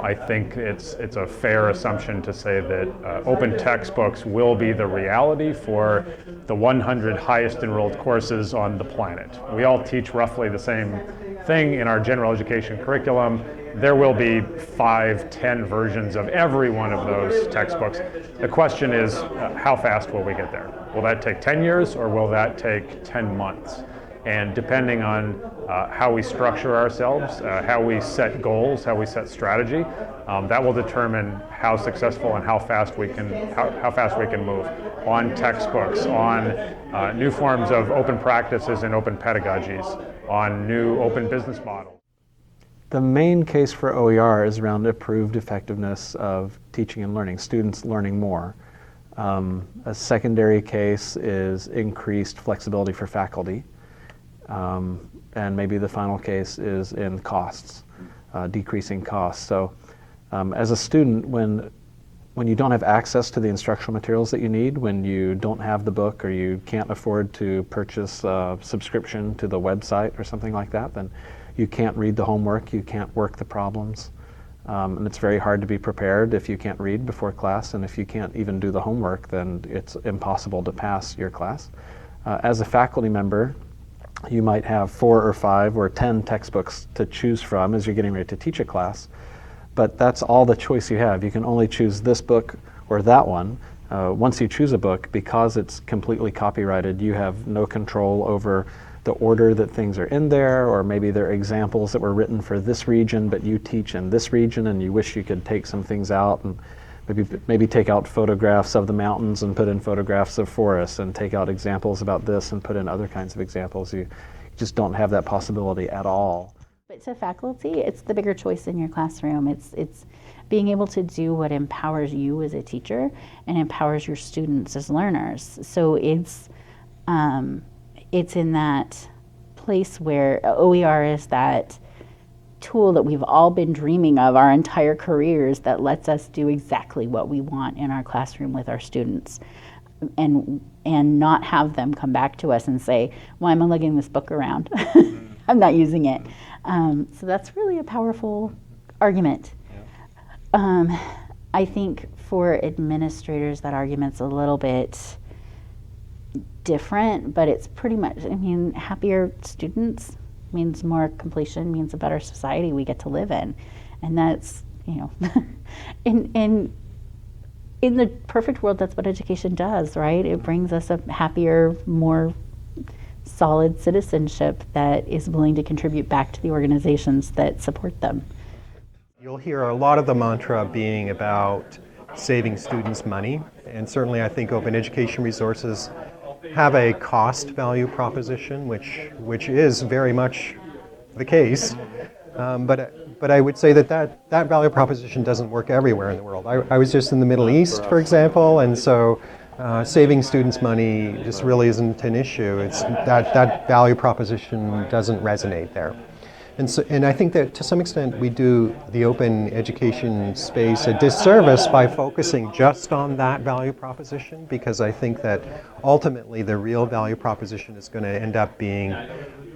I think it's a fair assumption to say that open textbooks will be the reality for the 100 highest enrolled courses on the planet. We all teach roughly the same thing in our general education curriculum. There will be 5, 10 versions of every one of those textbooks. The question is, how fast will we get there? Will that take 10 years or will that take 10 months? And depending on how we structure ourselves, how we set goals, how we set strategy, that will determine how successful and how fast we can move on textbooks, on new forms of open practices and open pedagogies, on new open business models. The main case for OER is around improved effectiveness of teaching and learning, students learning more. A secondary case is increased flexibility for faculty. And maybe the final case is in costs, decreasing costs. So as a student, when you don't have access to the instructional materials that you need, when you don't have the book or you can't afford to purchase a subscription to the website or something like that, then you can't read the homework, you can't work the problems. And it's very hard to be prepared if you can't read before class, and if you can't even do the homework, then it's impossible to pass your class. As a faculty member, you might have 4 or 5 or 10 textbooks to choose from as you're getting ready to teach a class, but that's all the choice you have. You can only choose this book or that one. Once you choose a book, because it's completely copyrighted, you have no control over the order that things are in there, or maybe there are examples that were written for this region, but you teach in this region and you wish you could take some things out and maybe take out photographs of the mountains and put in photographs of forests, and take out examples about this and put in other kinds of examples. You just don't have that possibility at all. But to faculty, it's the bigger choice in your classroom. It's being able to do what empowers you as a teacher and empowers your students as learners. So it's in that place where OER is that tool that we've all been dreaming of our entire careers, that lets us do exactly what we want in our classroom with our students, and not have them come back to us and say, why am I lugging this book around? I'm not using it. So that's really a powerful argument. I think for administrators that argument's a little bit different, but it's pretty much, happier students means more completion, means a better society we get to live in. And that's, in the perfect world, that's what education does, right? It brings us a happier, more solid citizenship that is willing to contribute back to the organizations that support them. You'll hear a lot of the mantra being about saving students money, and certainly I think open education resources have a cost value proposition, which is very much the case, but I would say that value proposition doesn't work everywhere in the world. I was just in the Middle East, for example, and so saving students money just really isn't an issue. It's that value proposition doesn't resonate there. And I think that to some extent we do the open education space a disservice by focusing just on that value proposition, because I think that ultimately the real value proposition is going to end up being,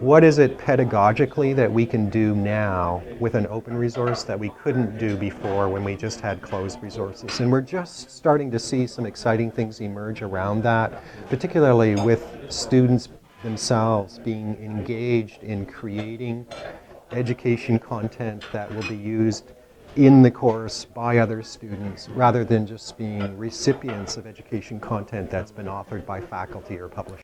what is it pedagogically that we can do now with an open resource that we couldn't do before when we just had closed resources? And we're just starting to see some exciting things emerge around that, particularly with students themselves being engaged in creating education content that will be used in the course by other students, rather than just being recipients of education content that's been authored by faculty or published.